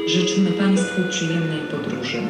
Życzymy Państwu przyjemnej podróży.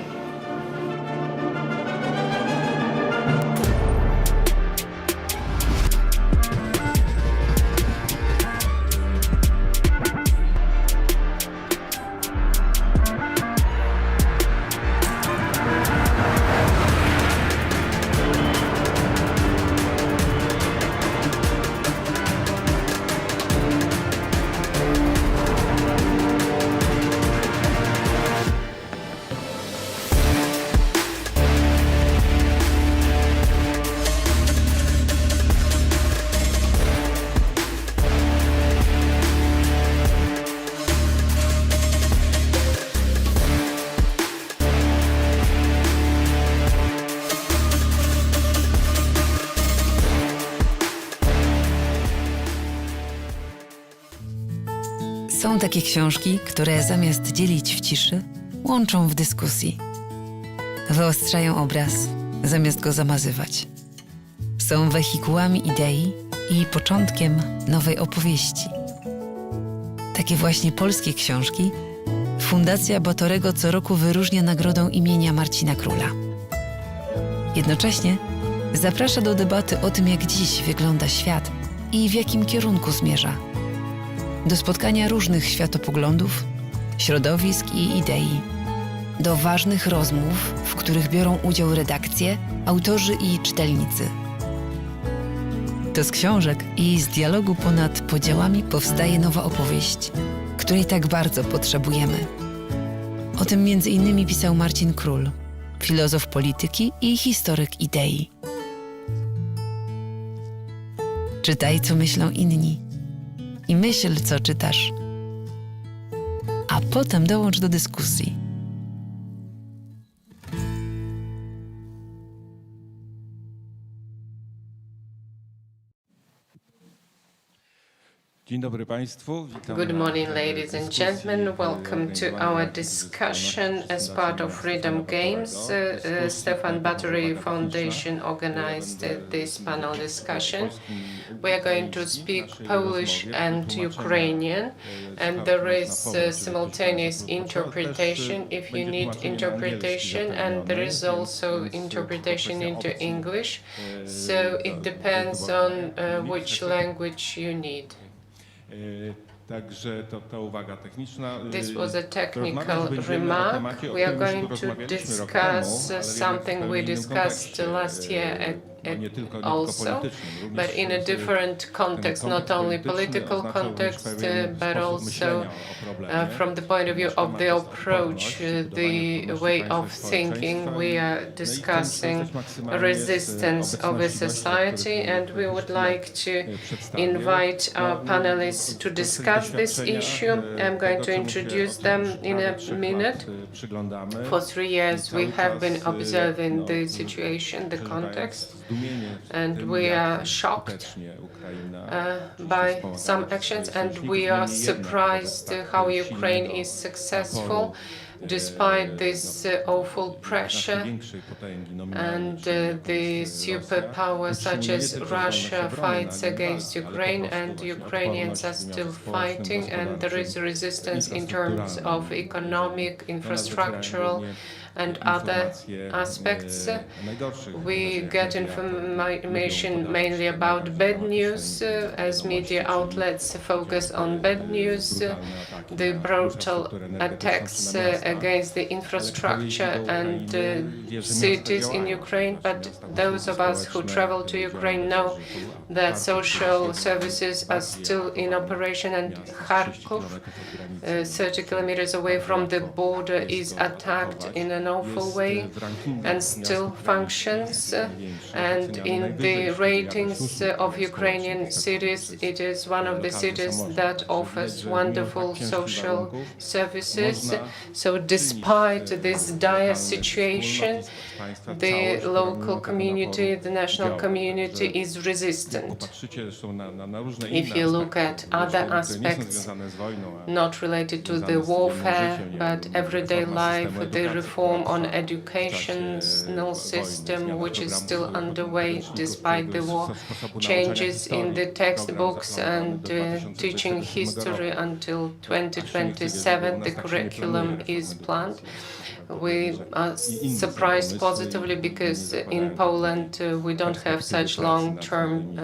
Są takie książki, które zamiast dzielić w ciszy, łączą w dyskusji. Wyostrzają obraz, zamiast go zamazywać. Są wehikułami idei i początkiem nowej opowieści. Takie właśnie polskie książki Fundacja Batorego co roku wyróżnia nagrodą imienia Marcina Króla. Jednocześnie zaprasza do debaty o tym, jak dziś wygląda świat i w jakim kierunku zmierza. Do spotkania różnych światopoglądów, środowisk i idei. Do ważnych rozmów, w których biorą udział redakcje, autorzy i czytelnicy. To z książek i z dialogu ponad podziałami powstaje nowa opowieść, której tak bardzo potrzebujemy. O tym między innymi pisał Marcin Król, filozof polityki i historyk idei. Czytaj, co myślą inni. I myśl, co czytasz. A potem dołącz do dyskusji. Dzień dobry Państwu. Good morning, ladies and gentlemen. Welcome to our discussion as part of Freedom Games. Stefan Batory Foundation organized this panel discussion. We are going to speak Polish and Ukrainian, and there is simultaneous interpretation if you need interpretation, and there is also interpretation into English, so it depends on which language you need. Także to uwaga techniczna. This was a technical remark. We are going to discuss something we discussed last year also, but in a different context, not only political context, but also from the point of view of the approach, the way of thinking. We are discussing resistance of a society, and we would like to invite our panelists to discuss this issue. I'm going to introduce them in a minute. For 3 years, we have been observing the situation, the context, and we are shocked by some actions, and we are surprised how Ukraine is successful despite this awful pressure, and the superpower such as Russia fights against Ukraine, and Ukrainians are still fighting, and there is resistance in terms of economic, infrastructural, and other aspects. We get information mainly about bad news, as media outlets focus on bad news, the brutal attacks against the infrastructure and cities in Ukraine. But those of us who travel to Ukraine know that social services are still in operation, and Kharkov, 30 kilometers away from the border, is attacked in an awful way and still functions. And in the ratings of Ukrainian cities, it is one of the cities that offers wonderful social services. So despite this dire situation, the local community, the national community is resistant. If you look at other aspects not related to the warfare, but everyday life, the reform reform on educational system, which is still underway despite the war, changes in the textbooks and teaching history until 2027. The curriculum is planned. We are surprised positively because in Poland we don't have such long-term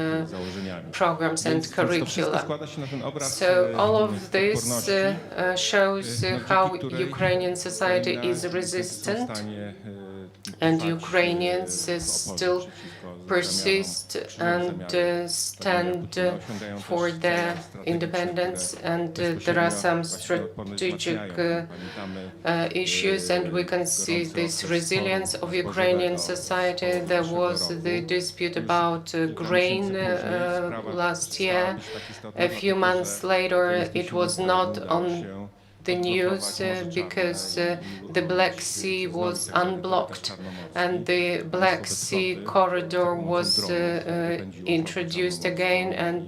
programs and curricula. So all of this shows how Ukrainian society is resistant, and Ukrainians still persist and stand for their independence, and there are some strategic issues, and we can see this resilience of Ukrainian society. There was the dispute about grain last year. A few months later, it was not on the news because the Black Sea was unblocked and the Black Sea corridor was introduced again, and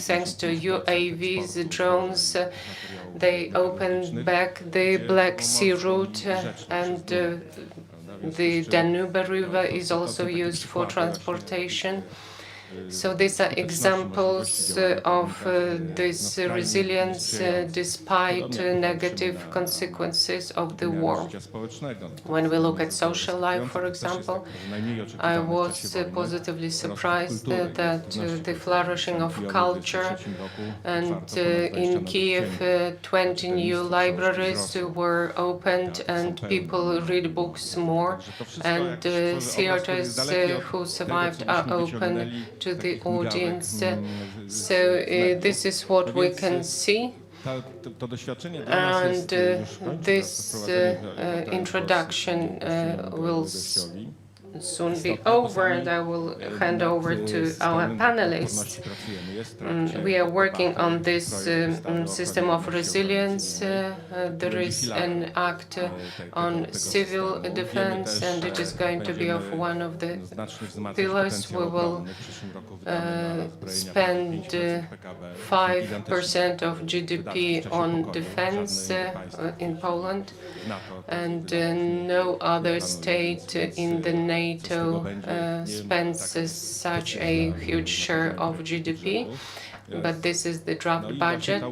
thanks to UAVs, drones, they opened back the Black Sea route, and the Danube River is also used for transportation. So these are examples of this resilience despite negative consequences of the war. When we look at social life, for example, I was positively surprised that the flourishing of culture, and in Kiev 20 new libraries were opened and people read books more, and theaters who survived are open to the audience. So this is what we can see. And this introduction will soon be over, and I will hand over to our panelists. We are working on this system of resilience. There is an act on civil defense, and it is going to be of one of the pillars. We will spend 5% of GDP on defense in Poland, and no other state in the NATO spends such a huge share of GDP. But this is the draft budget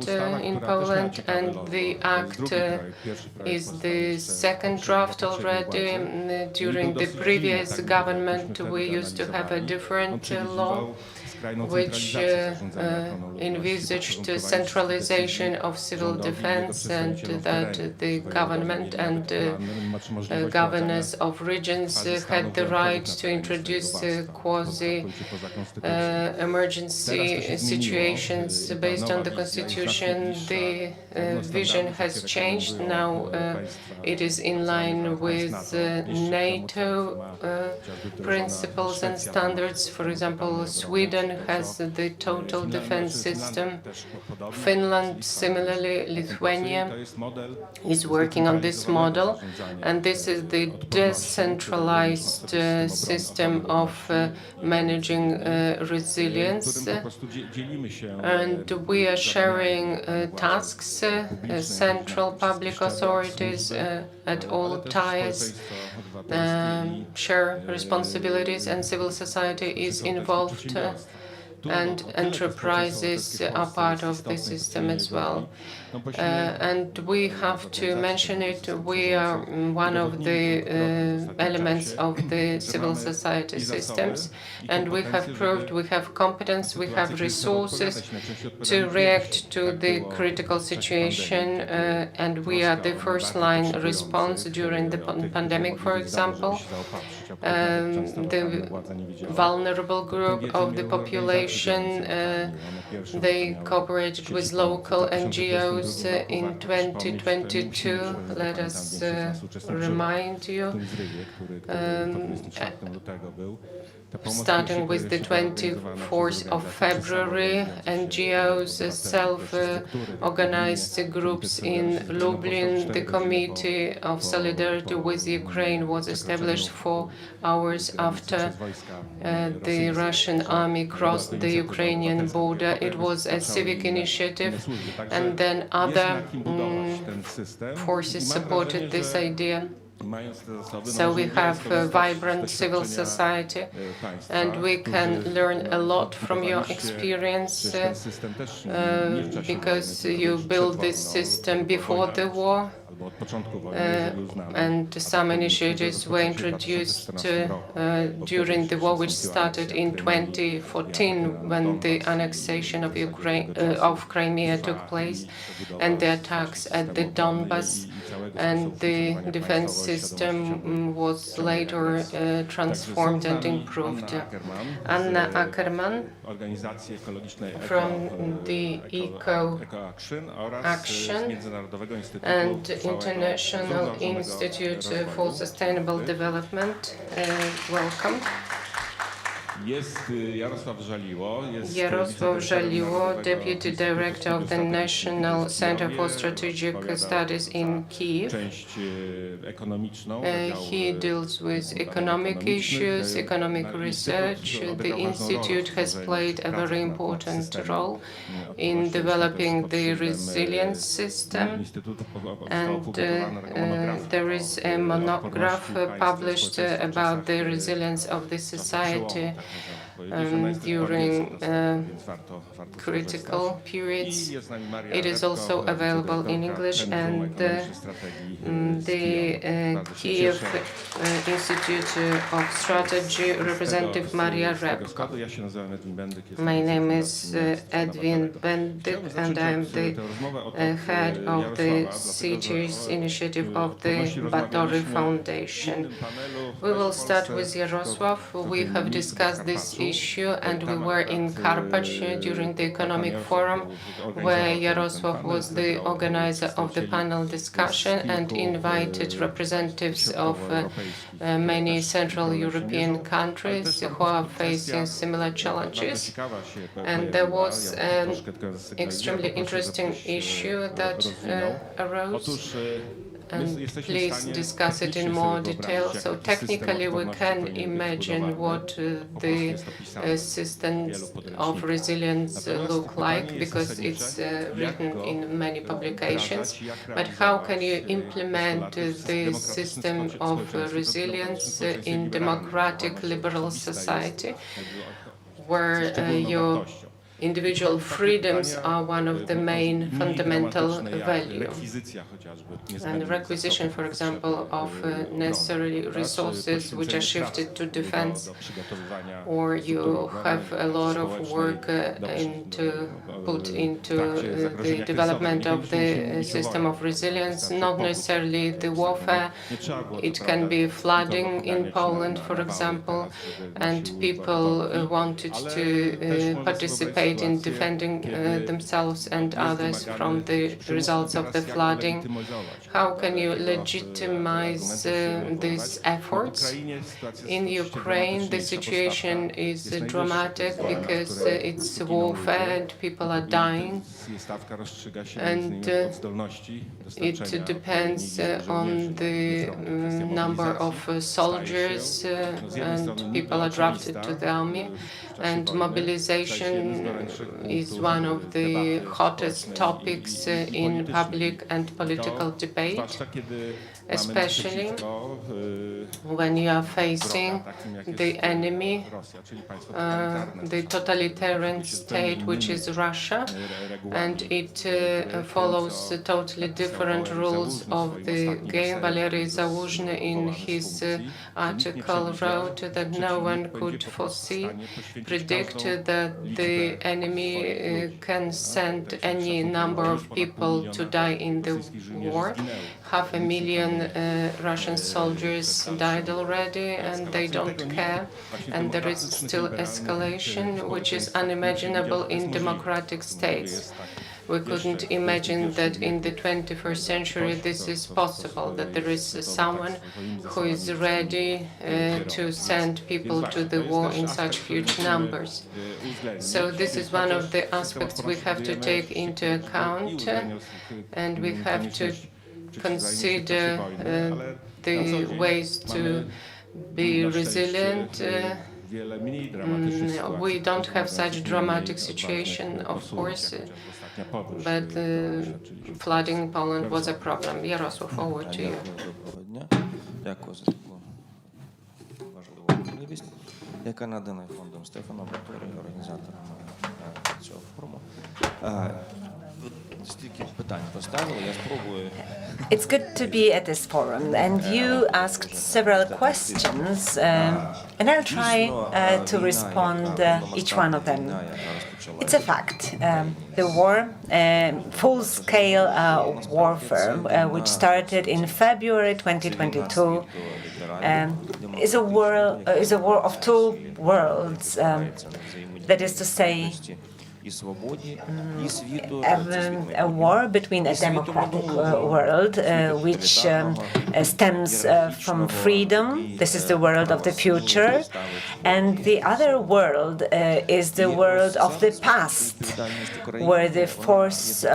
in Poland, and the act is the second draft already. During the previous government, we used to have a different law, which envisaged centralization of civil defense, and that the government and governors of regions had the right to introduce quasi-emergency situations based on the constitution. The vision has changed. Now it is in line with NATO principles and standards. For example, Sweden has the total defense system. Finland, similarly, Lithuania is working on this model, and this is the decentralized system of managing resilience. And we are sharing tasks. Central public authorities at all tiers share responsibilities, and civil society is involved, and enterprises are part of the system as well. And we have to mention it, we are one of the elements of the civil society systems, and we have proved we have competence, we have resources to react to the critical situation, and we are the first line response during the pandemic, for example. The vulnerable group of the population, they cooperated with local NGOs in 2022. Let us remind you, starting with the 24th of February, NGOs, self-organized groups in Lublin. The Committee of Solidarity with Ukraine was established 4 hours after the Russian army crossed the Ukrainian border. It was a civic initiative, and then other forces supported this idea. So we have a vibrant civil society, and we can learn a lot from your experience because you built this system before the war. And some initiatives were introduced during the war, which started in 2014 when the annexation of Crimea took place, and the attacks at the Donbas, and the defense system was later transformed and improved. Anna Ackermann from the Ecoaction and International Institute for Sustainable Development. Welcome. Jarosław Żaliło, Deputy Director of the National Center for Strategic Studies in Kyiv. He deals with economic issues, economic research. The institute has played a very important role in developing the resilience system, and there is a monograph published about the resilience of the society during critical periods. It is also available in English, and the Kyiv Institute of Strategy representative Maria Repko. My name is Edwin Bendyk, and I am the head of the Cities Initiative of the Batory Foundation. We will start with Jarosław. We have discussed this issue, and we were in Karpacz during the Economic Forum, where Jarosław was the organizer of the panel discussion and invited representatives of many Central European countries who are facing similar challenges. And there was an extremely interesting issue that arose. And please discuss it in more detail. So technically we can imagine what the systems of resilience look like, because it's written in many publications. But how can you implement the system of resilience in democratic liberal society, where your individual freedoms are one of the main fundamental values. And the requisition, for example, of necessary resources which are shifted to defense, or you have a lot of work put into the development of the system of resilience, not necessarily the warfare. It can be flooding in Poland, for example, and people wanted to participate in defending themselves and others from the results of the flooding. How can you legitimize these efforts? In Ukraine, the situation is dramatic because it's warfare and people are dying, and it depends on the number of soldiers, and people are drafted to the army, and mobilization is one of the hottest topics in public and political debate, especially when you are facing the enemy, the totalitarian state, which is Russia, and it follows totally different rules of the game. Valery Zaluzhny in his article wrote that no one could predict that the enemy can send any number of people to die in the war. 500,000 Russian soldiers died already, and they don't care. And there is still escalation, which is unimaginable in democratic states. We couldn't imagine that in the 21st century this is possible, that there is someone who is ready to send people to the war in such huge numbers. So this is one of the aspects we have to take into account, and we have to consider the ways to be resilient We don't have such dramatic situation, of course, but flooding in Poland was a problem. Jarosław, over to you. Дякую за таку важливу можливість, яка надана фондом Стефана, Бatory, організаторами цього форуму. Стільки питань поставили, я спробую. It's good to be at this forum, and you asked several questions, and I'll try to respond each one of them. It's a fact. The war, full-scale warfare, which started in February 2022, is a war of two worlds. That is to say, a war between a democratic world, which stems from freedom. This is the world of the future. And the other world is the world of the past, where the force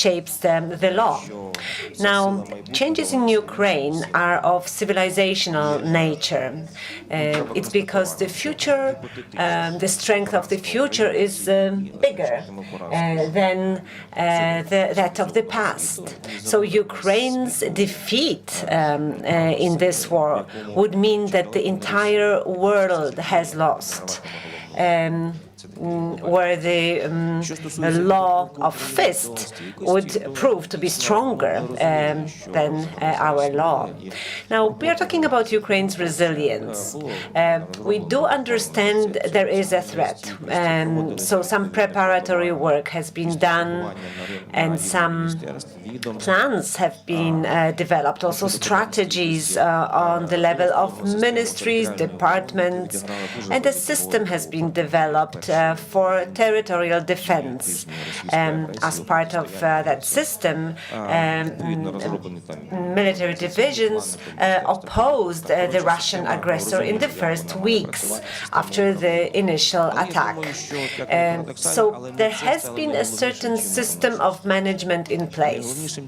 shapes the law. Now, changes in Ukraine are of civilizational nature. It's because the future, the strength of the future is bigger than that of the past. So Ukraine's defeat in this war would mean that the entire world has lost. Where the law of fist would prove to be stronger than our law. Now, we are talking about Ukraine's resilience. We do understand there is a threat, so some preparatory work has been done, and some plans have been developed, also strategies on the level of ministries, departments, and a system has been developed for territorial defense. As part of that system, military divisions opposed the Russian aggressor in the first weeks after the initial attack. So there has been a certain system of management in place.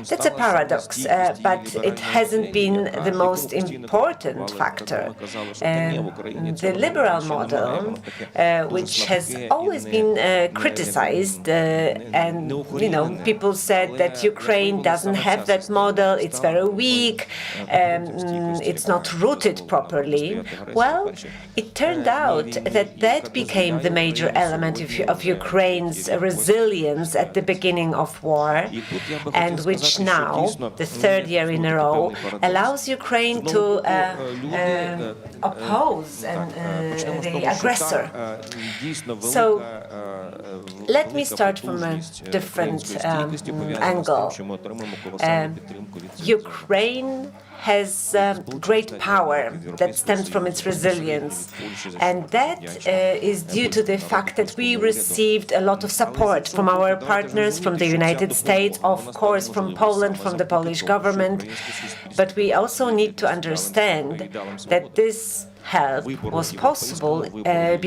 That's a paradox, but it hasn't been the most important factor. The liberal model, which has always been criticized, and people said that Ukraine doesn't have that model, it's very weak, it's not rooted properly. Well, it turned out that that became the major element of Ukraine's resilience at the beginning of war, and which now, the third year in a row, allows Ukraine to oppose the aggressor. So let me start from a different angle. Ukraine has great power that stems from its resilience, and that is due to the fact that we received a lot of support from our partners, from the United States, of course from Poland, from the Polish government, but we also need to understand that this help was possible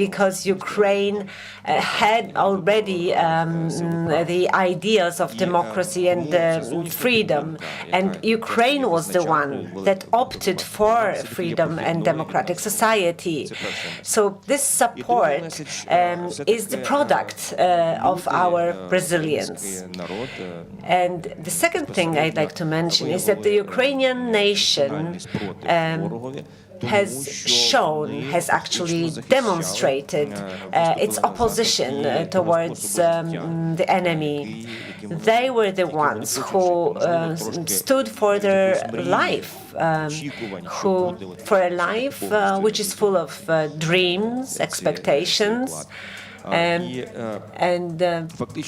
because Ukraine had already the ideals of democracy and freedom, and Ukraine was the one that opted for freedom and democratic society. So this support is the product of our resilience. And the second thing I'd like to mention is that the Ukrainian nation has actually demonstrated its opposition towards the enemy. They were the ones who stood for their life, for a life which is full of dreams, expectations, and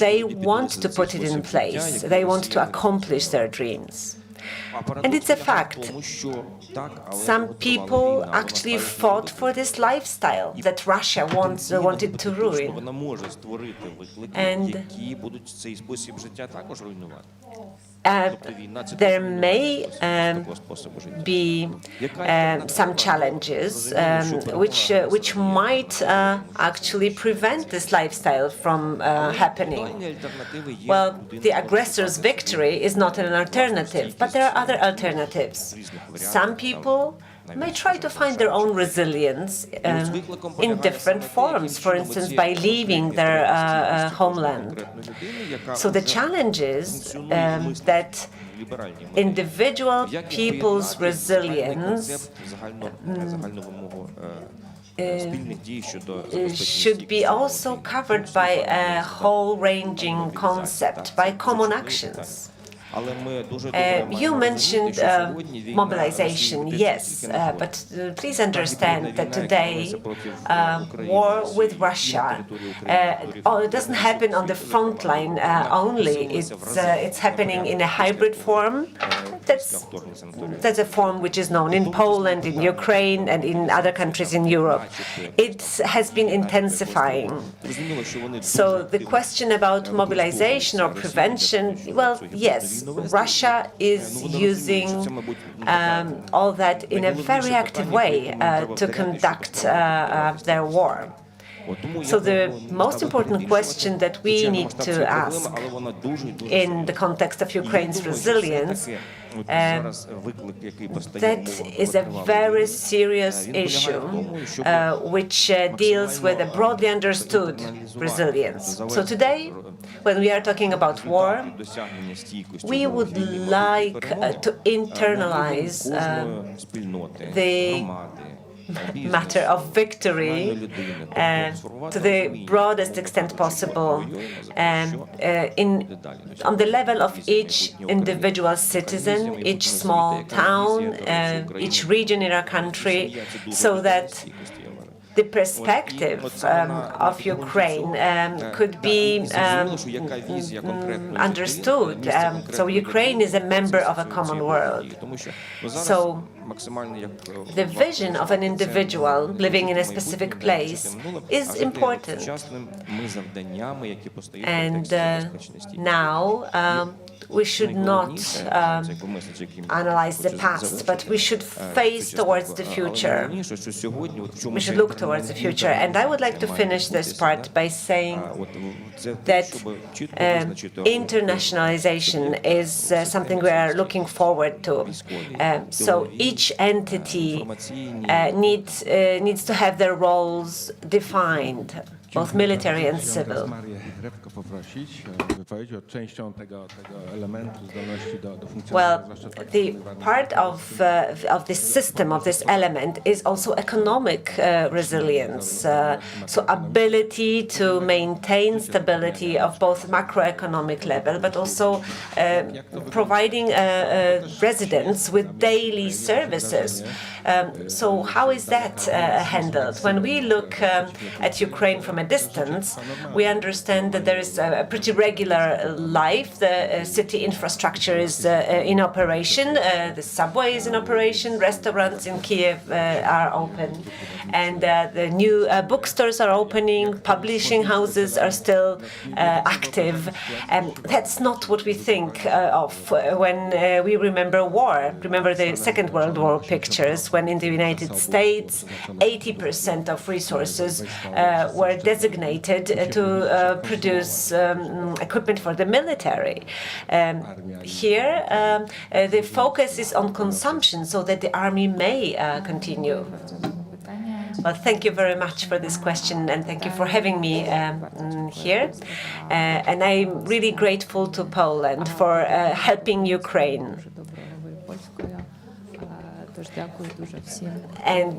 they want to put it in place. They want to accomplish their dreams. And it's a fact. Some people actually fought for this lifestyle that Russia wanted to ruin. there may be some challenges which might actually prevent this lifestyle from happening. Well, the aggressor's victory is not an alternative, but there are other alternatives. Some people may try to find their own resilience in different forms, for instance, by leaving their homeland. So the challenge is that individual people's resilience should be also covered by a whole-ranging concept, by common actions. You mentioned mobilization, yes, but please understand that today war with Russia it doesn't happen on the front line only. It's happening in a hybrid form. That's a form which is known in Poland, in Ukraine, and in other countries in Europe. It has been intensifying. So the question about mobilization or prevention, well, yes, Russia is using all that in a very active way to conduct their war. So the most important question that we need to ask in the context of Ukraine's resilience, that is a very serious issue which deals with a broadly understood resilience. So today, when we are talking about war, we would like to internalize the matter of victory to the broadest extent possible on the level of each individual citizen, each small town, each region in our country, so that the perspective of Ukraine could be understood. So Ukraine is a member of a common world. So the vision of an individual living in a specific place is important. And now we should not analyze the past, but we should face towards the future. We should look towards the future. And I would like to finish this part by saying that internationalization is something we are looking forward to. So each entity needs to have their roles defined, both military and civil. Well, the part of this system, of this element, is also economic resilience. So ability to maintain stability of both macroeconomic level, but also providing residents with daily services. So how is that handled? When we look at Ukraine from a distance, we understand that there is a pretty regular life. The city infrastructure is in operation. The subway is in operation. Restaurants in Kiev are open. And the new bookstores are opening. Publishing houses are still active. That's not what we think of when we remember war. Remember the Second World War pictures, when in the United States, 80% of resources were designated to produce equipment for the military. Here, the focus is on consumption so that the army may continue. Well, thank you very much for this question, and thank you for having me here. And I'm really grateful to Poland for helping Ukraine. And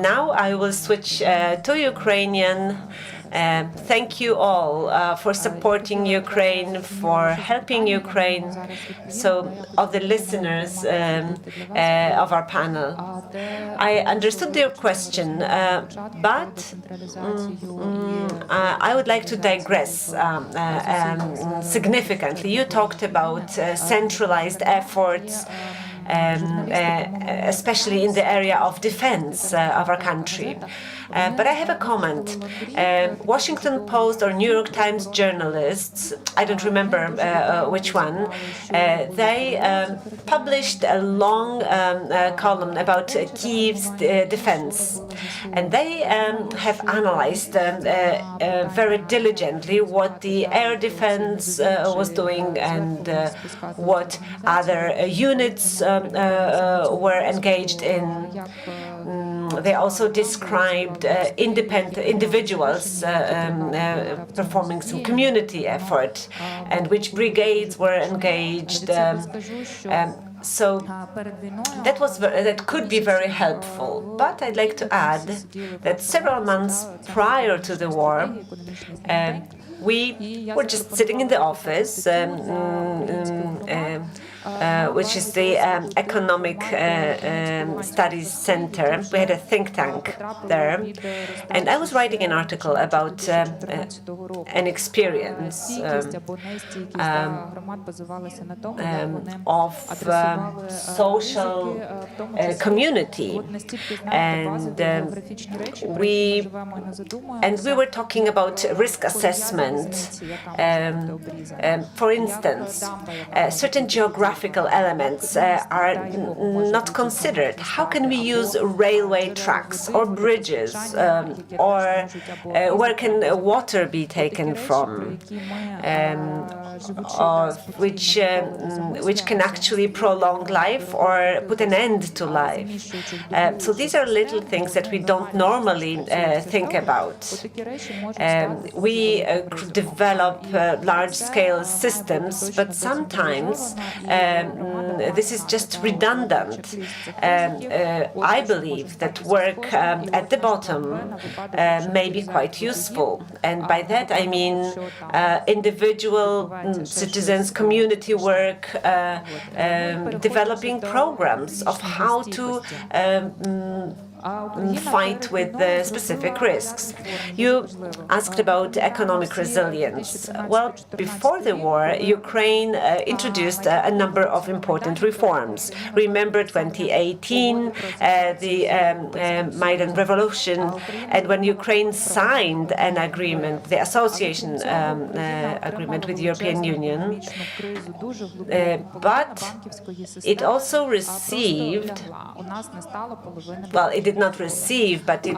now I will switch to Ukrainian. Thank you all for supporting Ukraine, for helping Ukraine. So, of the listeners of our panel, I understood your question, but I would like to digress significantly. You talked about centralized efforts especially in the area of defense of our country. But I have a comment. Washington Post or New York Times journalists, I don't remember which one, they published a long column about Kyiv's defense. And they have analyzed very diligently what the air defense was doing and what other units were engaged in. They also described independent individuals performing some community effort and which brigades were engaged. So that could be very helpful. But I'd like to add that several months prior to the war, we were just sitting in the office, which is the Economic Studies Center. We had a think tank there, and I was writing an article about an experience of social community, and we were talking about risk assessment. For instance, certain geographical elements are not considered. How can we use railway tracks or bridges, or where can water be taken from, or which can actually prolong life or put an end to life. So these are little things that we don't normally think about. We develop large-scale systems, but sometimes this is just redundant. I believe that work at the bottom may be quite useful, and by that I mean individual citizens, community work, developing programs of how to fight with the specific risks. You asked about economic resilience. Well, before the war, Ukraine introduced a number of important reforms. Remember 2018, the Maidan Revolution, and when Ukraine signed an agreement, the association agreement with the European Union, but it also received, well, it did not receive, but it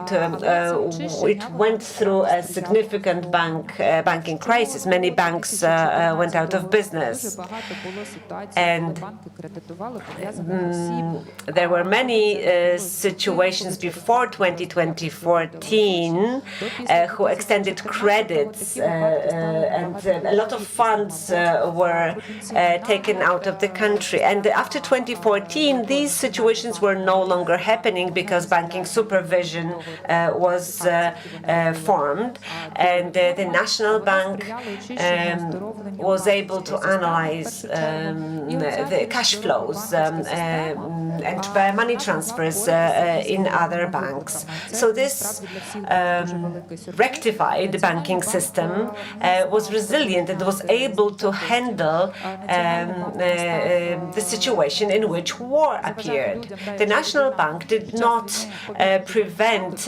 went through a significant banking crisis. Many banks went out of business, and there were many situations before 2014 who extended credits, and a lot of funds were taken out of the country. And after 2014, these situations were no longer happening because banking supervision was formed, and the National Bank was able to analyze the cash flows and money transfers in other banks. So this rectified the banking system, was resilient, and was able to handle the situation in which war appeared. The National Bank did not prevent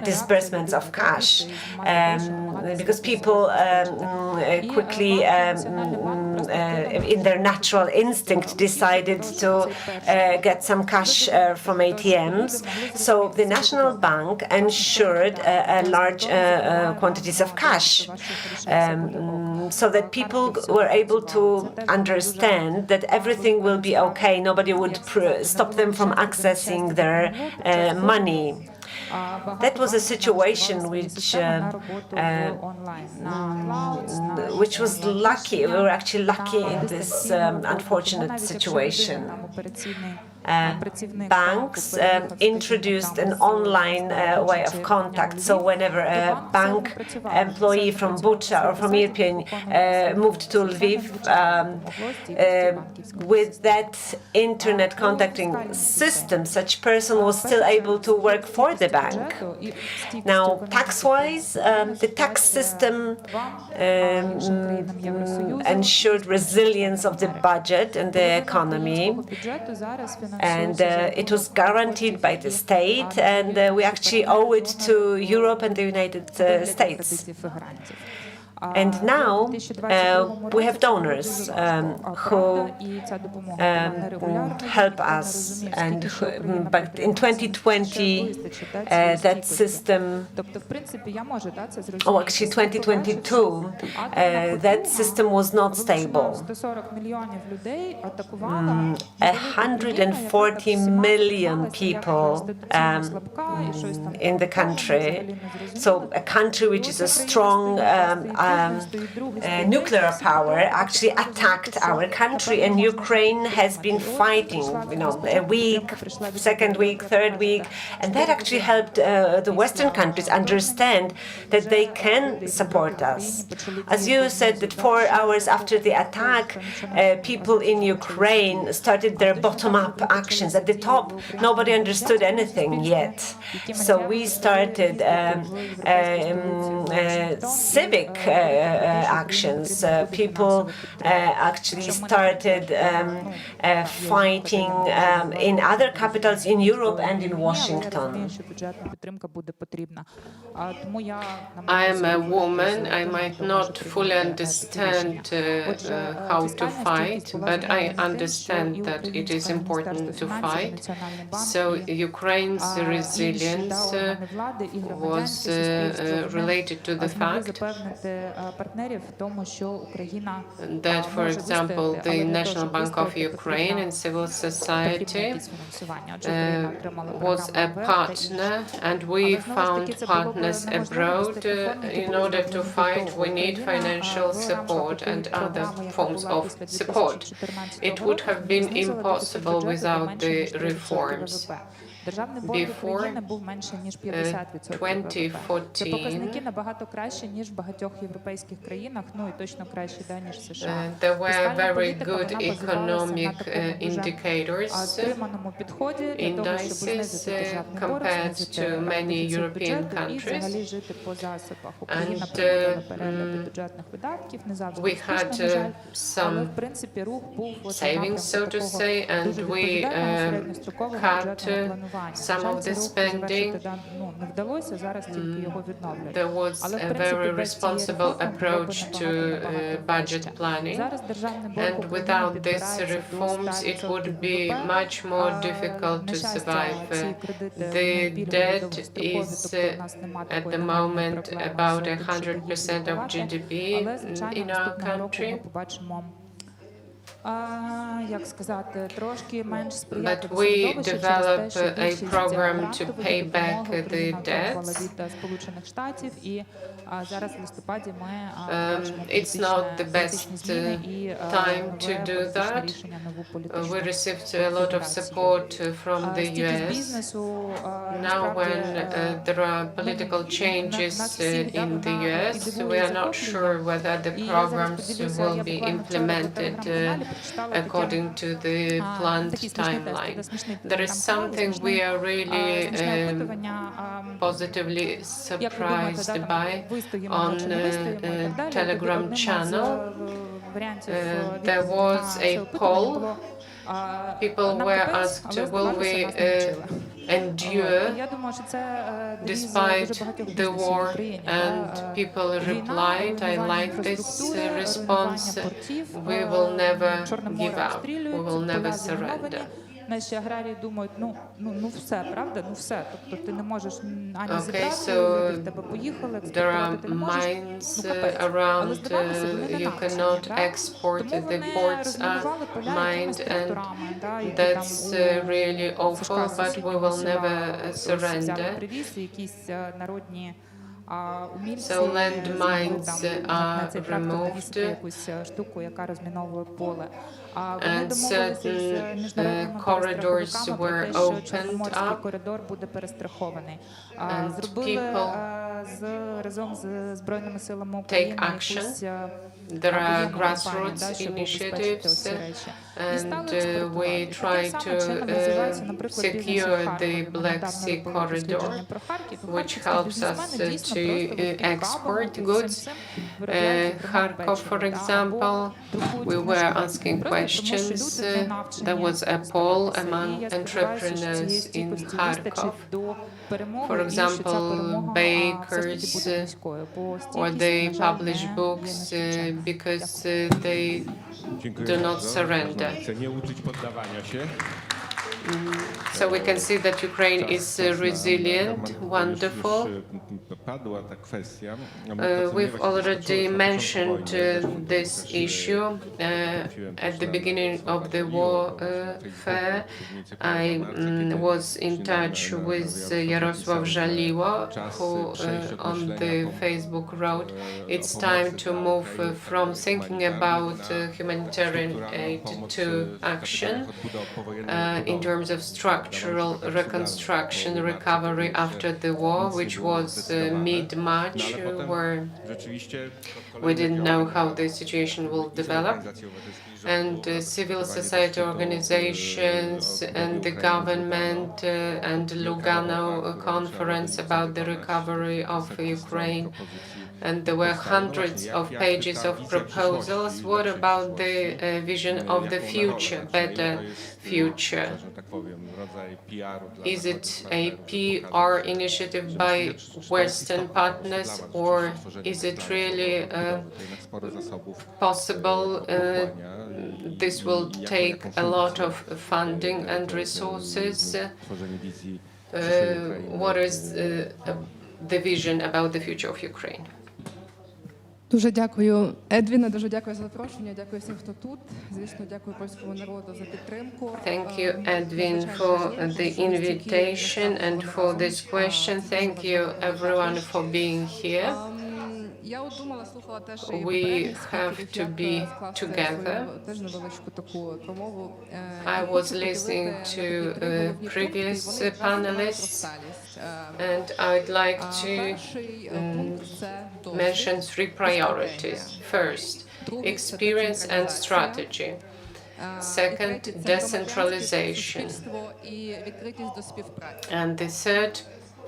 disbursements of cash because people quickly, in their natural instinct, decided to get some cash from ATMs. So the National Bank ensured large quantities of cash, so that people were able to understand that everything will be okay. Nobody would stop them from accessing their money. That was a situation which was lucky. We were actually lucky in this unfortunate situation. Banks introduced an online way of contact. So whenever a bank employee from Bucha or from Irpin moved to Lviv, with that internet contacting system, such person was still able to work for the bank. Now, tax-wise, the tax system ensured resilience of the budget and the economy, and it was guaranteed by the state, and we actually owe it to Europe and the United States. And now we have donors who help us. But in 2020, that system, actually 2022, that system was not stable. 140 million people in the country. So a country which is a strong nuclear power actually attacked our country, and Ukraine has been fighting, a week, second week, third week, and that actually helped the Western countries understand that they can support us. As you said, that 4 hours after the attack, people in Ukraine started their bottom-up actions. At the top, nobody understood anything yet. So we started civic actions. People actually started fighting in other capitals in Europe and in Washington. I am a woman. I might not fully understand how to fight, but I understand that it is important to fight. So Ukraine's resilience was related to the fact that, for example, the National Bank of Ukraine and civil society was a partner, and we found partners abroad. In order to fight, we need financial support and other forms of support. It would have been impossible without the reforms. Before 2014, there were very good economic indicators, indices compared to many European countries, and we had some savings, so to say, and we cut some of the spending. There was a very responsible approach to budget planning, and without these reforms it would be much more difficult to survive. The debt is at the moment about 100% of GDP in our country. But we developed a program to pay back the debts. It's not the best time to do that. We received a lot of support from the US. Now when there are political changes in the US, we are not sure whether the programs will be implemented according to the planned timeline. There is something we are really positively surprised by on Telegram channel. There was a poll. People were asked, will we endure despite the war? And people replied, I like this response, we will never give up, we will never surrender. Okay, so there are mines around, you cannot export, the ports are mined, and that's really awful, but we will never surrender. So landmines are removed, and certain corridors were opened up, and people take action. There are grassroots initiatives, and we try to secure the Black Sea corridor, which helps us to export goods. Kharkov, for example, we were asking questions. There was a poll among entrepreneurs in Kharkov. For example, bakers, or they publish books because they do not surrender. So we can see that Ukraine is resilient, wonderful. We've already mentioned this issue at the beginning of the warfare. I was in touch with Jarosław Żaliło, who on the Facebook wrote, "It's time to move from thinking about humanitarian aid to action in terms of structural reconstruction, recovery after the war," which was mid-March, where we didn't know how the situation will develop. And civil society organizations and the government and Lugano conference about the recovery of Ukraine. And there were hundreds of pages of proposals. What about the vision of the future, better future? Is it a PR initiative by Western partners, or is it really possible? This will take a lot of funding and resources. What is the vision about the future of Ukraine? Дуже дякую, Едвіне, дуже дякую за запрошення, дякую всім, хто тут. Звісно, дякую польському народу за підтримку. Thank you, Edwin, for the invitation and for this question. Thank you, everyone, for being here. Я от думала, слухала теж і We have to be together. теж невеличку таку промову. I was listening to previous panelists, and I'd like to mention three priorities. First, experience and strategy. Second, decentralization. And the third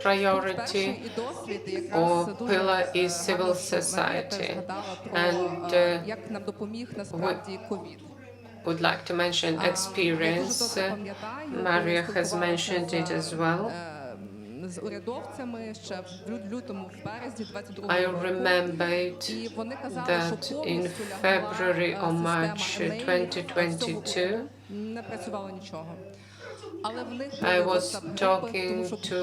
priority or pillar is civil society. And we would like to mention experience. Maria has mentioned it as well. I remembered that in February or March 2022, I was talking to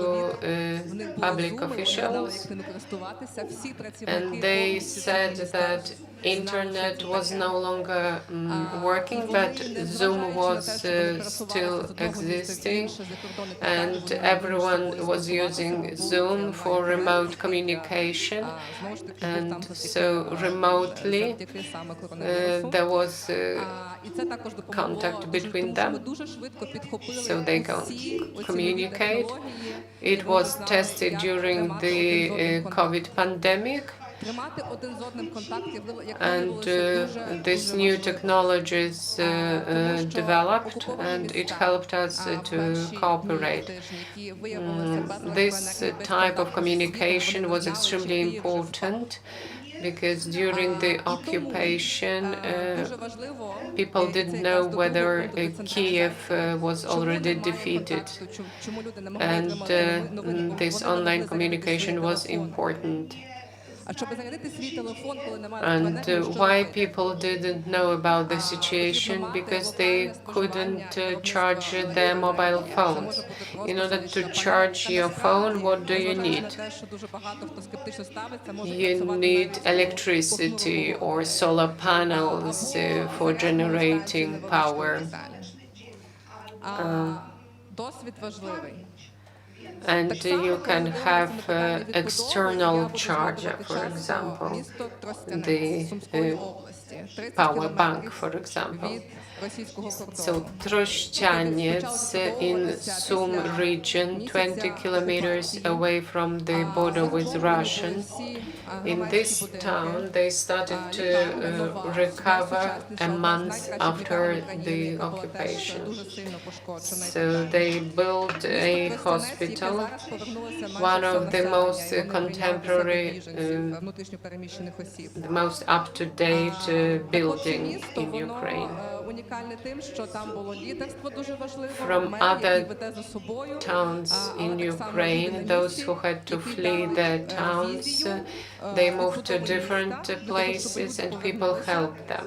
public officials, and they said that internet was no longer working, but Zoom was still existing, and everyone was using Zoom for remote communication. And so remotely there was contact between them, so they can communicate. It was tested during the COVID pandemic. And these new technologies developed, and it helped us to cooperate. This type of communication was extremely important because during the occupation, people didn't know whether Kiev was already defeated. And this online communication was important. And why people didn't know about the situation? Because they couldn't charge their mobile phones. In order to charge your phone, what do you need? You need electricity or solar panels for generating power. And you can have external charge, for example, the power bank, for example. So Trościaniec in Sum region, 20 kilometers away from the border with Russia. In this town, they started to recover a month after the occupation. So they built a hospital, one of the most contemporary, the most up-to-date building in Ukraine. From other towns in Ukraine, those who had to flee their towns, they moved to different places and people helped them.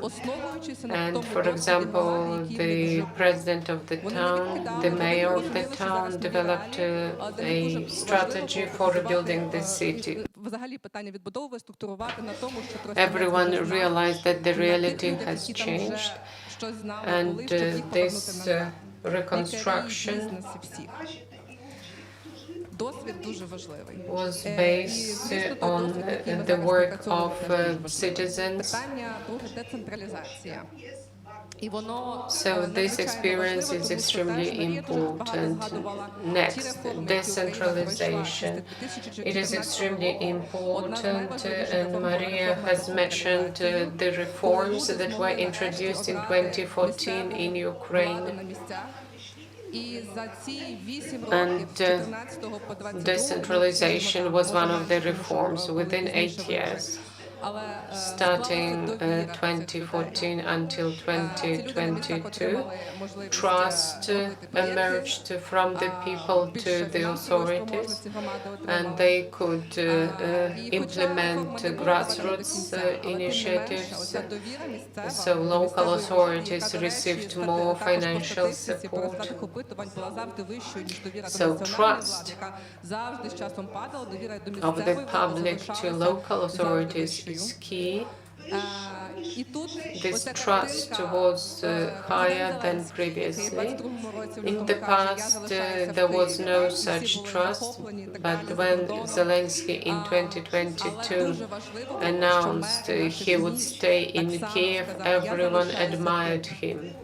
And for example, the president of the town, the mayor of the town developed a strategy for rebuilding the city. Everyone realized that the reality has changed, and this reconstruction was based on the work of citizens. So this experience is extremely important. Next, decentralization. It is extremely important, and Maria has mentioned the reforms that were introduced in 2014 in Ukraine. And decentralization was one of the reforms within 8 years. Starting 2014 until 2022, trust emerged from the people to the authorities, and they could implement grassroots initiatives. So local authorities received more financial support. So trust of the public to local authorities is key. This trust was higher than previously. In the past, there was no such trust, but when Zelensky in 2022 announced he would stay in Kiev, everyone admired him.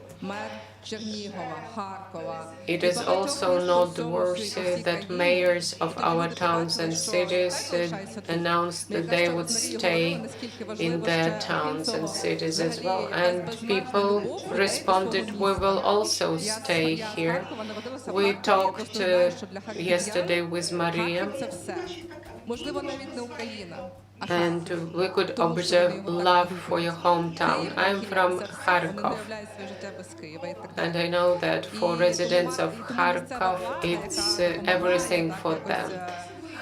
It is also noteworthy that mayors of our towns and cities announced that they would stay in their towns and cities as well. And people responded, we will also stay here. We talked yesterday with Maria, and we could observe love for your hometown. I'm from Kharkov, and I know that for residents of Kharkov, it's everything for them.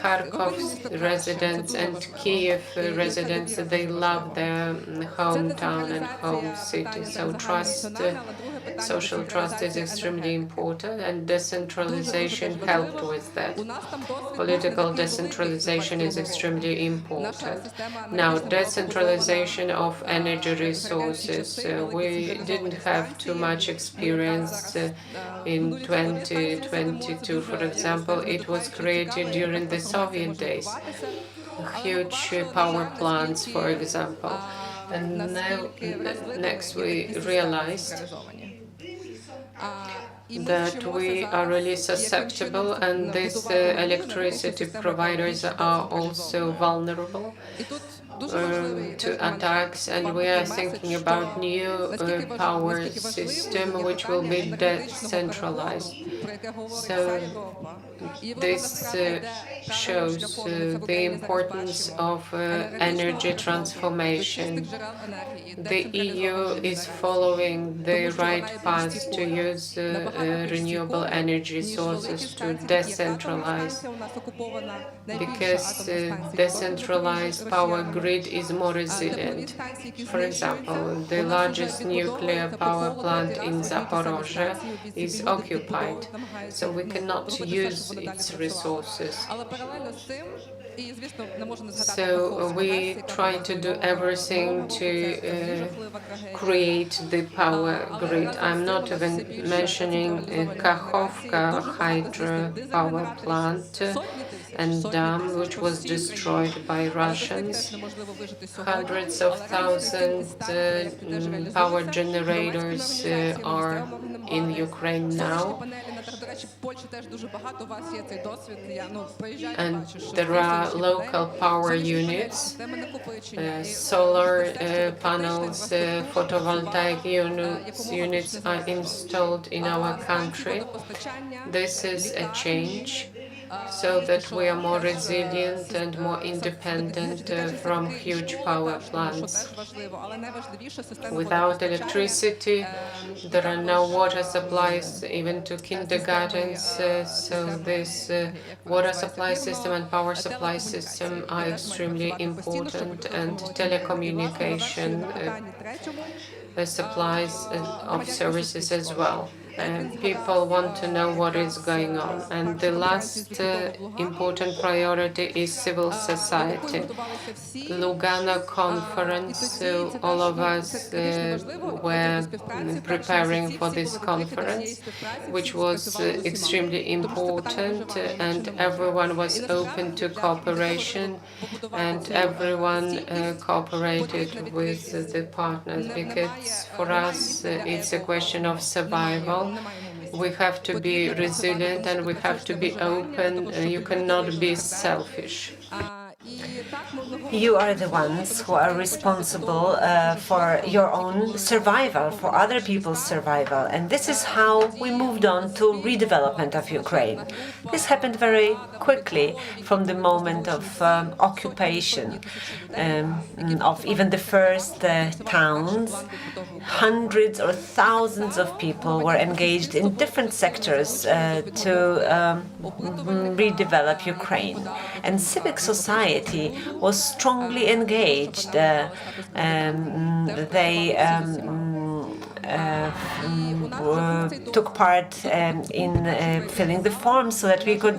Kharkov's residents and Kiev residents, they love their hometown and home city. So trust, social trust is extremely important, and decentralization helped with that. Political decentralization is extremely important. Now, decentralization of energy resources. We didn't have too much experience in 2022, for example. It was created during the Soviet days, huge power plants, for example. And now, next we realized that we are really susceptible, and these electricity providers are also vulnerable to attacks, and we are thinking about new power system which will be decentralized. So this shows the importance of energy transformation. The EU is following the right path to use renewable energy sources to decentralize, because decentralized power grid grid is more resilient. For example, the largest nuclear power plant in Zaporozhye is occupied, so we cannot use its resources. So we try to do everything to create the power grid. I'm not even mentioning Kachovka hydro power plant and dam, which was destroyed by Russians. Hundreds of thousands power generators are in Ukraine now. And there are local power units, solar panels, photovoltaic units are installed in our country. This is a change, so that we are more resilient and more independent from huge power plants. Without electricity, there are no water supplies even to kindergartens, so this water supply system and power supply system are extremely important, and telecommunication supplies of services as well. People want to know what is going on. And the last important priority is civil society. Lugano conference, all of us were preparing for this conference, which was extremely important, and everyone was open to cooperation, and everyone cooperated with the partners, because for us it's a question of survival. We have to be resilient and we have to be open. You cannot be selfish. You are the ones who are responsible for your own survival, for other people's survival. And this is how we moved on to redevelopment of Ukraine. This happened very quickly from the moment of occupation of even the first towns. Hundreds or thousands of people were engaged in different sectors to redevelop Ukraine. And civic society was strongly engaged. They took part in filling the forms so that we could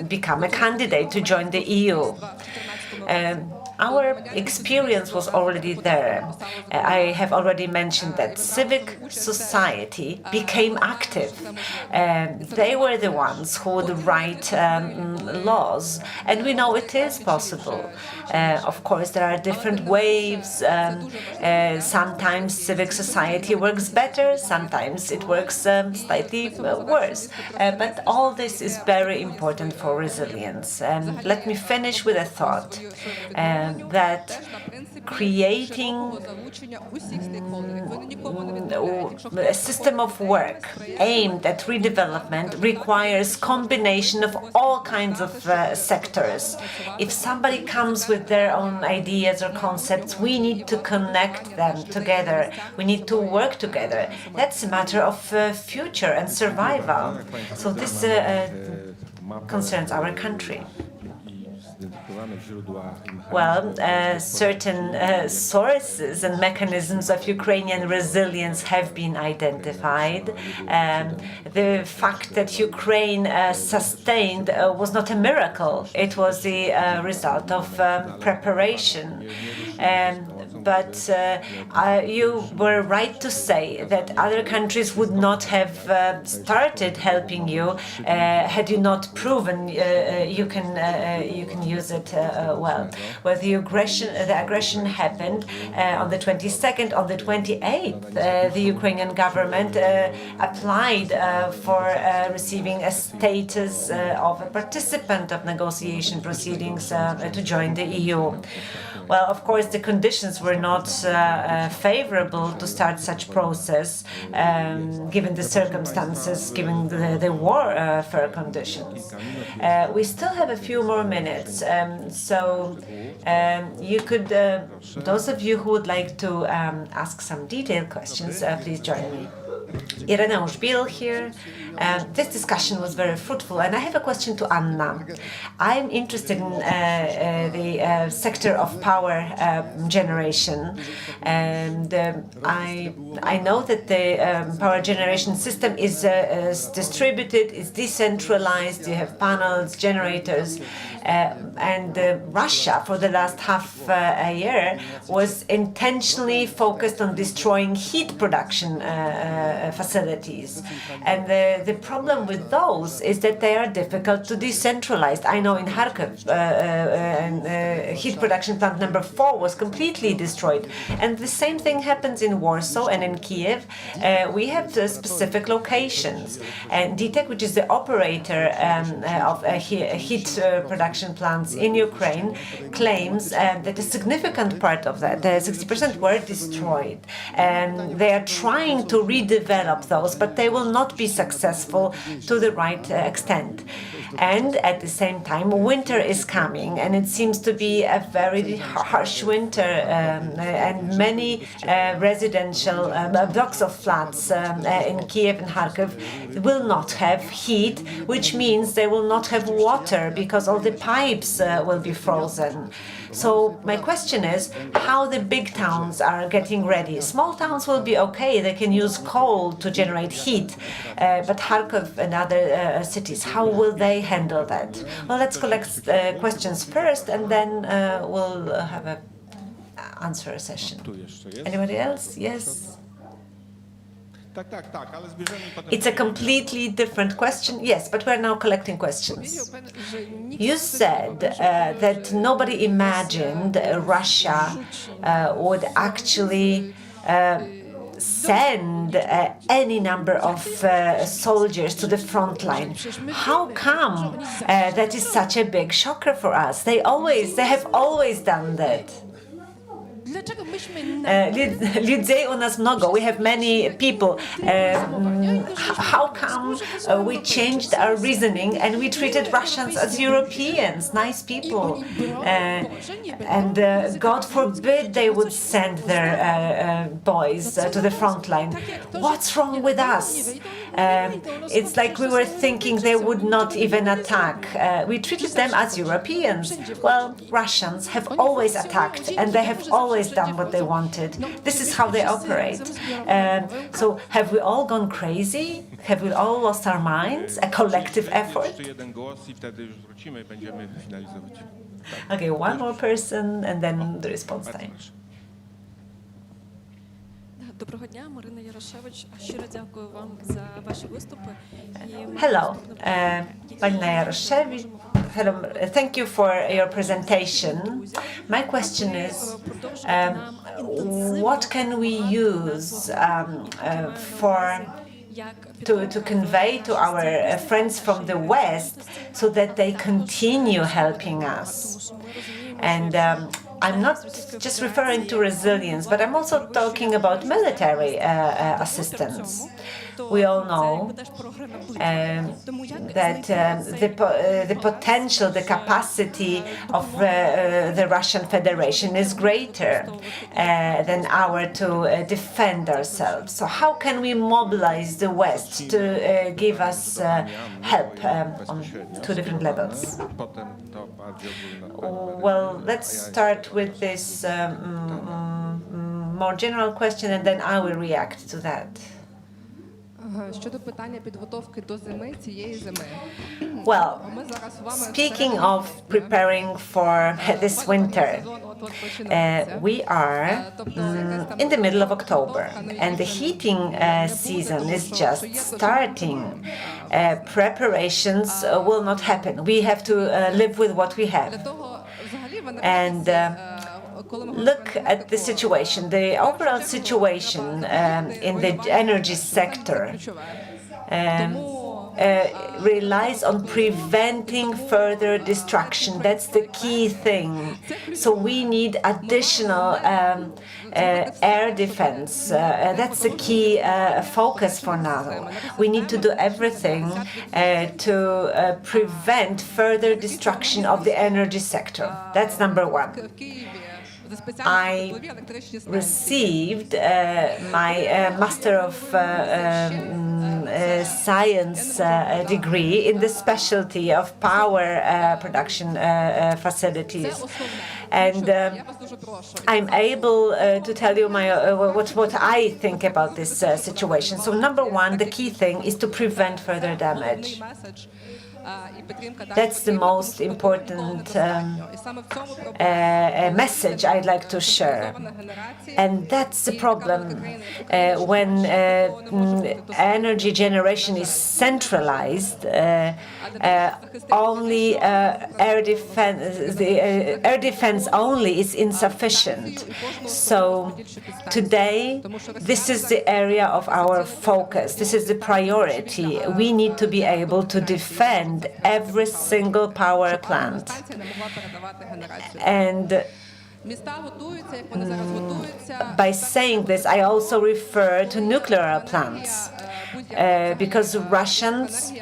become a candidate to join the EU. Our experience was already there. I have already mentioned that civic society became active. They were the ones who would write laws, and we know it is possible. Of course, there are different waves. Sometimes civic society works better, sometimes it works slightly worse. But all this is very important for resilience. Let me finish with a thought. That creating a system of work aimed at redevelopment requires combination of all kinds of sectors. If somebody comes with their own ideas or concepts, we need to connect them together. We need to work together. That's a matter of future and survival. So this concerns our country. Well, certain sources and mechanisms of Ukrainian resilience have been identified. The fact that Ukraine sustained was not a miracle. It was the result of preparation. But you were right to say that other countries would not have started helping you had you not proven you can use it well. Well, the aggression happened on the 22nd. On the 28th, the Ukrainian government applied for receiving a status of a participant of negotiation proceedings to join the EU. Well, of course, the conditions were not favorable to start such process, given the circumstances, given the warfare conditions. We still have a few more minutes, so you could, those of you who would like to ask some detailed questions, please join me. Irena Urzbil here, This discussion was very fruitful, and I have a question to Anna. I'm interested in the sector of power generation, and I know that the power generation system is distributed, is decentralized. You have panels, generators, and Russia for the last half a year was intentionally focused on destroying heat production facilities. And the problem with those is that they are difficult to decentralize. I know in Kharkiv, heat production plant number 4 was completely destroyed. And the same thing happens in Warsaw and in Kiev. We have specific locations. And DTEK, which is the operator of heat production plants in Ukraine, claims that a significant part of that, 60%, were destroyed. And they are trying to redevelop those, but they will not be successful to the right extent. And at the same time, winter is coming, and it seems to be a very harsh winter, and many residential blocks of flats in Kiev and Kharkiv will not have heat, which means they will not have water because all the pipes will be frozen. So my question is how the big towns are getting ready. Small towns will be okay, they can use coal to generate heat, but Kharkiv and other cities, how will they handle that? Well, let's collect questions first, and then we'll have a answer session. Anybody else? Yes? It's a completely different question. Yes, but we're now collecting questions. You said that nobody imagined Russia would actually send any number of soldiers to the front line. How come that is such a big shocker for us? They have always done that. Людей у нас много. We have many people. How come we changed our reasoning and we treated Russians as Europeans, nice people? And God forbid they would send their boys to the front line. What's wrong with us? It's like we were thinking they would not even attack. We treated them as Europeans. Well, Russians have always attacked, and they have always done what they wanted. This is how they operate. So have we all gone crazy? Have we all lost our minds? A collective effort? Okay, one more person, and then the response time. Доброго дня, Марина Ярошевич. Щиро дякую вам за ваші виступи. Hello, Marina Jaroszewicz. Hello, thank you for your presentation. My question is, what can we use to convey to our friends from the West so that they continue helping us? And I'm not just referring to resilience, but I'm also talking about military assistance. We all know that the potential, the capacity of the Russian Federation is greater than ours to defend ourselves. So how can we mobilize the West to give us help on two different levels? Well, let's start with this more general question, and then I will react to that. Щодо питання підготовки до зими, цієї зими. Well, speaking of preparing for this winter, we are in the middle of October, and the heating season is just starting. Preparations will not happen. We have to live with what we have. And look at the situation, the overall situation in the energy sector relies on preventing further destruction. That's the key thing. So we need additional air defense. That's the key focus for now. We need to do everything to prevent further destruction of the energy sector. That's number one. I received my Master of Science degree in the specialty of power production facilities. And I'm able to tell you what I think about this situation. So number one, the key thing is to prevent further damage. That's the most important message I'd like to share. And that's the problem when energy generation is centralized. Only air defense only is insufficient. So today, this is the area of our focus. This is the priority. We need to be able to defend every single power plant. And by saying this, I also refer to nuclear plants, because Russians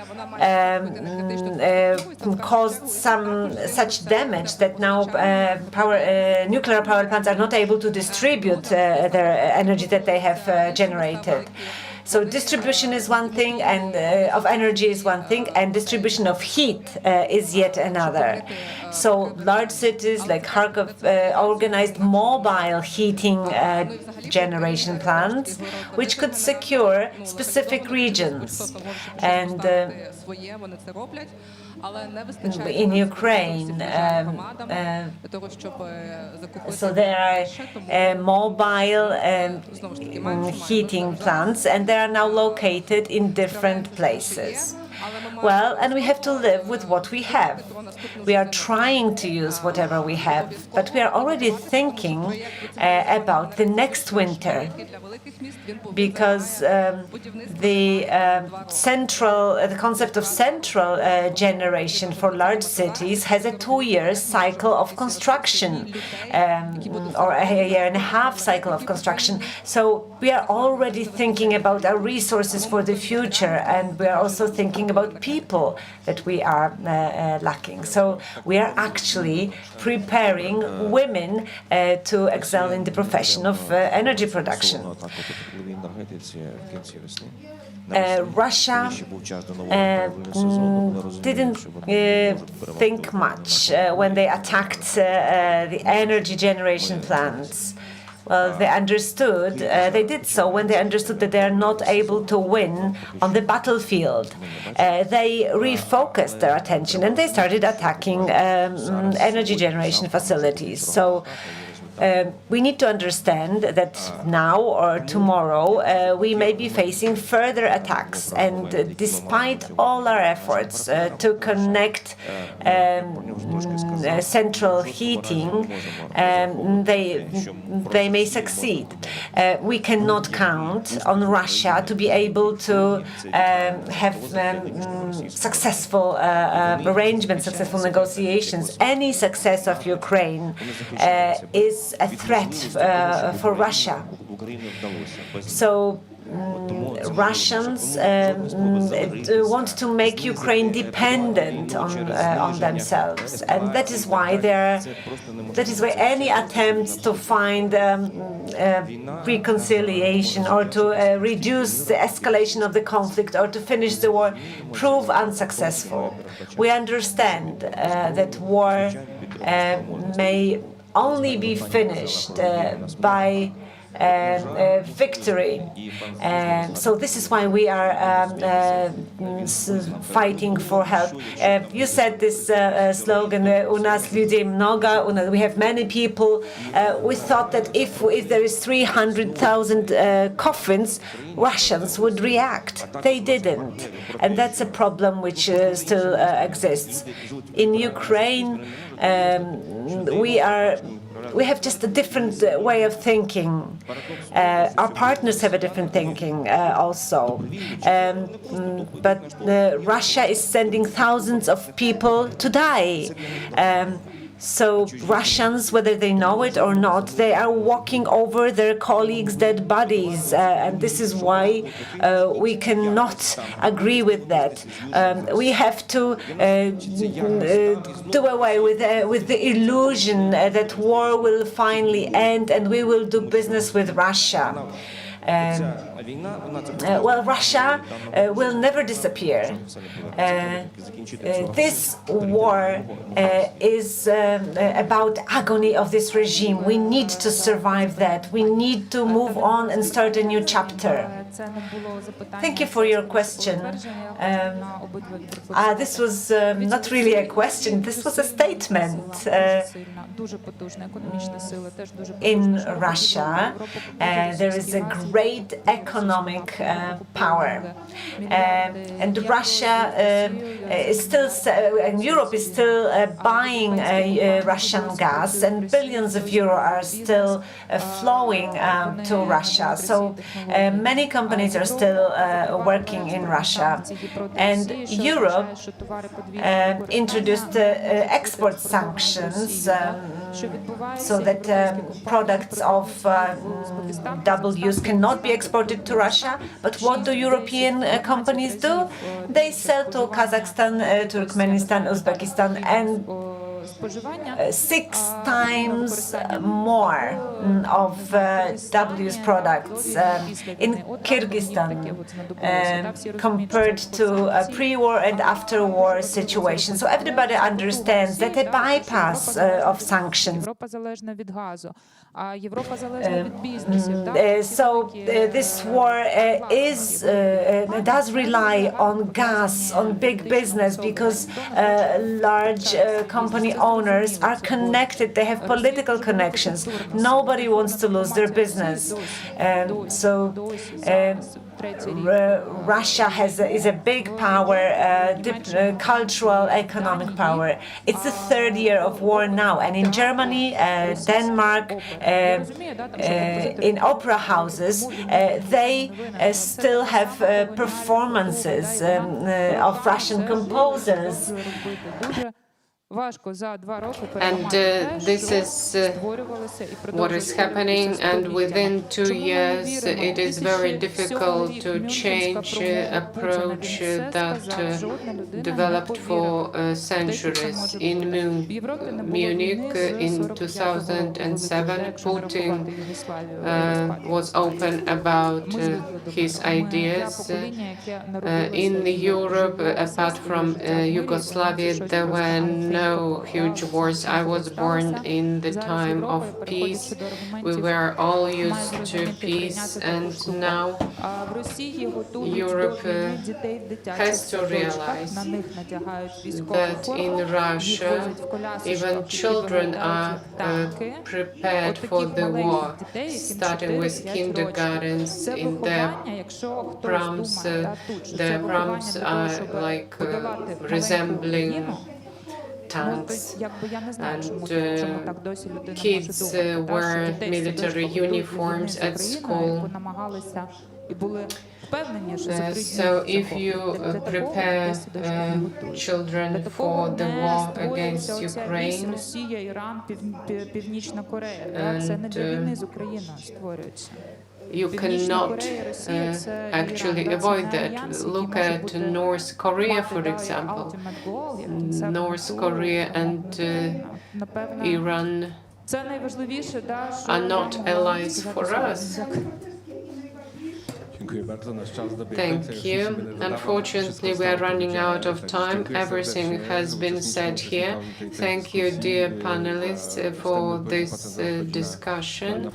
caused some such damage that now nuclear power plants are not able to distribute their energy that they have generated. So distribution is one thing, and of energy is one thing, and distribution of heat is yet another. So large cities like Kharkov organized mobile heating generation plants, which could secure specific regions. And in Ukraine, so there are mobile heating plants, and they are now located in different places. Well, and we have to live with what we have. We are trying to use whatever we have, but we are already thinking about the next winter, because the concept of central generation for large cities has a 2-year cycle of construction, or a 1.5-year cycle of construction. So we are already thinking about our resources for the future, and we are also thinking about people that we are lacking. So we are actually preparing women to excel in the profession of energy production. Russia didn't think much when they attacked the energy generation plants. Well, they understood, they did so when they understood that they are not able to win on the battlefield. They refocused their attention and they started attacking energy generation facilities. So we need to understand that now or tomorrow we may be facing further attacks, and despite all our efforts to connect central heating, they may succeed. We cannot count on Russia to be able to have successful arrangements, successful negotiations. Any success of Ukraine is a threat for Russia. So Russians want to make Ukraine dependent on themselves, and that is why any attempts to find reconciliation or to reduce the escalation of the conflict or to finish the war prove unsuccessful. We understand that war may only be finished by victory. So this is why we are fighting for help. You said this slogan, "U nas ludzi mnogo," we have many people. We thought that if there is 300,000 coffins, Russians would react. They didn't. And that's a problem which still exists. In Ukraine, we have just a different way of thinking. Our partners have a different thinking also. But Russia is sending thousands of people to die. So Russians, whether they know it or not, they are walking over their colleagues' dead bodies, and this is why we cannot agree with that. We have to do away with the illusion that war will finally end and we will do business with Russia. Well, Russia will never disappear. This war is about agony of this regime. We need to survive that. We need to move on and start a new chapter. Thank you for your question. This was not really a question, this was a statement. In Russia, there is a great economic power. And Russia is still, and Europe is still buying Russian gas, and billions of euros are still flowing to Russia. So many companies are still working in Russia. And Europe introduced export sanctions so that products of double use cannot be exported to Russia. But what do European companies do? They sell to Kazakhstan, Turkmenistan, Uzbekistan, and 6 times more of W's products in Kyrgyzstan compared to a pre-war and after-war situation. So everybody understands that a bypass of sanctions. So this war does rely on gas, on big business, because large company owners are connected, they have political connections. Nobody wants to lose their business. Russia is a big power, cultural, economic power. It's the 3rd year of war now, and in Germany, Denmark, in opera houses, they still have performances of Russian composers. And this is what is happening, and within 2 years it is very difficult to change approach that developed for centuries. In Munich in 2007, Putin was open about his ideas. In Europe, apart from Yugoslavia, there were no huge wars. I was born in the time of peace. We were all used to peace, and now Europe has to realize that in Russia even children are prepared for the war, starting with kindergartens. In their proms are like resembling tanks, and kids wear military uniforms at school. So if you prepare children for the war against Ukraine, and you cannot actually avoid that. Look at North Korea, for example. North Korea and Iran are not allies for us. Thank you. Unfortunately, we are running out of time. Everything has been said here. Thank you, dear panelists, for this discussion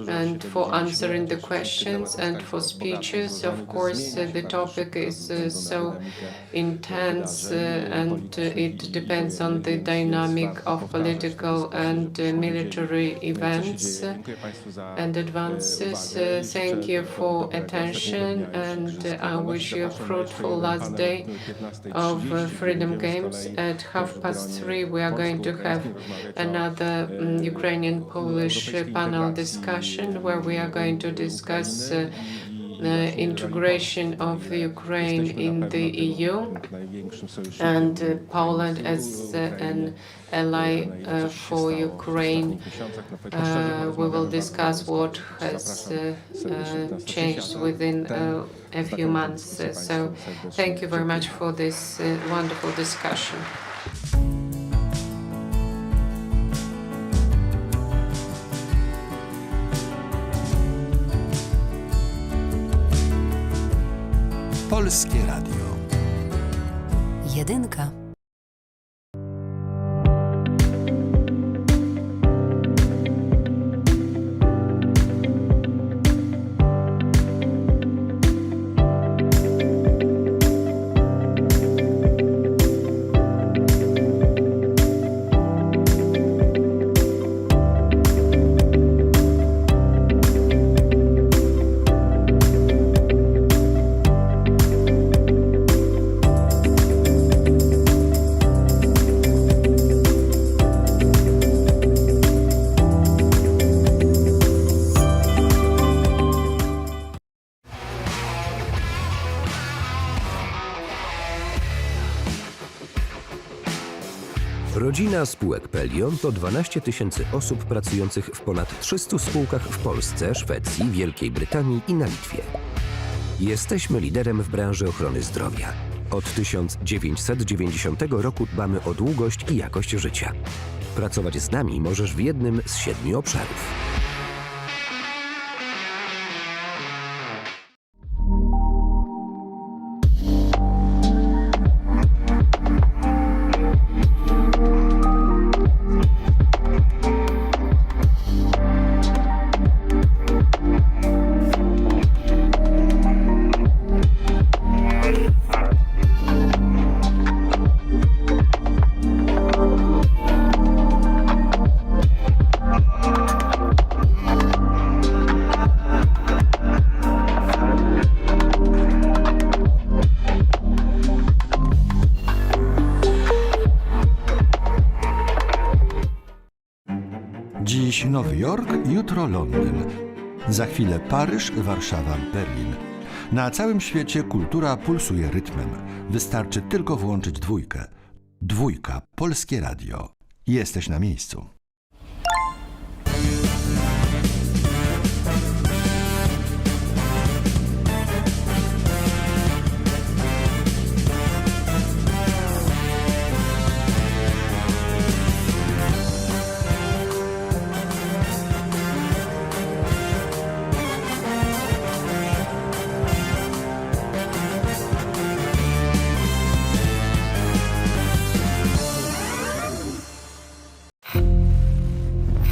and for answering the questions and for speeches. Of course, the topic is so intense and it depends on the dynamic of political and military events and advances. Thank you for attention, and I wish you a fruitful last day of Freedom Games. At 3:30 we are going to have another Ukrainian-Polish panel discussion where we are going to discuss integration of Ukraine in the EU, and Poland as an ally for Ukraine. We will discuss what has changed within a few months. So thank you very much for this wonderful discussion. Polskie Radio. Jedynka. Rodzina spółek Pelion to 12 tysięcy osób pracujących w ponad 300 spółkach w Polsce, Szwecji, Wielkiej Brytanii i na Litwie. Jesteśmy liderem w branży ochrony zdrowia. Od 1990 roku dbamy o długość i jakość życia. Pracować z nami możesz w jednym z 7 obszarów. Dziś Nowy Jork, jutro Londyn. Za chwilę Paryż, Warszawa, Berlin. Na całym świecie kultura pulsuje rytmem. Wystarczy tylko włączyć dwójkę. Dwójka, Polskie Radio. Jesteś na miejscu.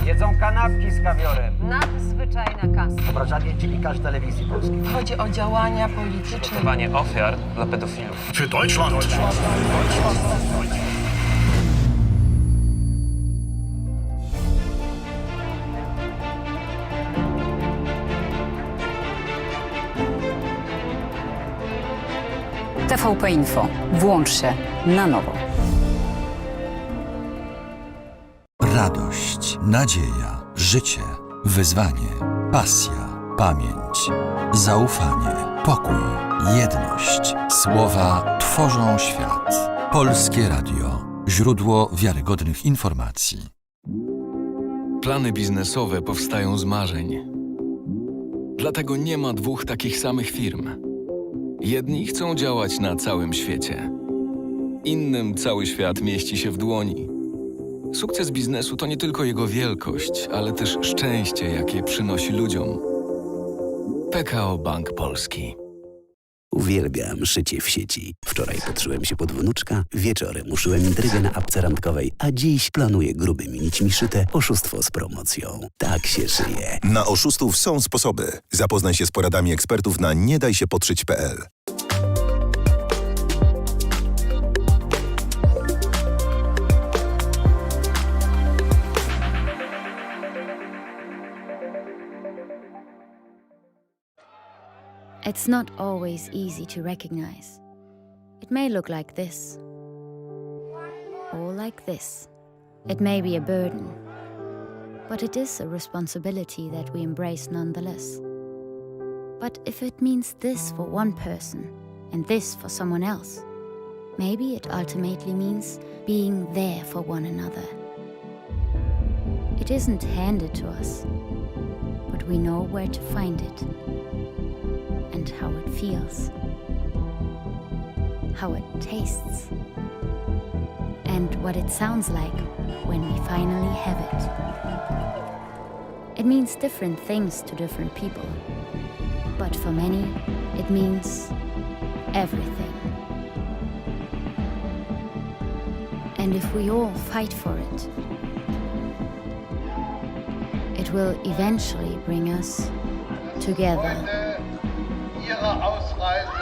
Jedzą kanapki z kawiorem. Nadzwyczajna kasa. Obrażanie dziennikarz telewizji polskiej. Chodzi o działania polityczne. Przygotowanie ofiar dla pedofilów. Für Deutschland! TVP Info. Włącz się na nowo. Radość, nadzieja, życie, wyzwanie, pasja, pamięć, zaufanie, pokój, jedność. Słowa tworzą świat. Polskie Radio. Źródło wiarygodnych informacji. Plany biznesowe powstają z marzeń. Dlatego nie ma dwóch takich samych firm. Jedni chcą działać na całym świecie. Innym cały świat mieści się w dłoni. Sukces biznesu to nie tylko jego wielkość, ale też szczęście, jakie przynosi ludziom. PKO Bank Polski. Uwielbiam szycie w sieci. Wczoraj podszyłem się pod wnuczka, wieczorem uszyłem intrygę na apce randkowej, a dziś planuję grubymi nićmi szyte oszustwo z promocją. Tak się szyje. Na oszustów są sposoby. Zapoznaj się z poradami ekspertów na niedajsiepodszyć.pl. It's not always easy to recognize. It may look like this, or like this. It may be a burden, but it is a responsibility that we embrace nonetheless. But if it means this for one person and this for someone else, maybe it ultimately means being there for one another. It isn't handed to us, but we know where to find it and how it feels, how it tastes, and what it sounds like when we finally have it. It means different things to different people, but for many, it means everything. And if we all fight for it, it will eventually bring us together. Ihre Ausreise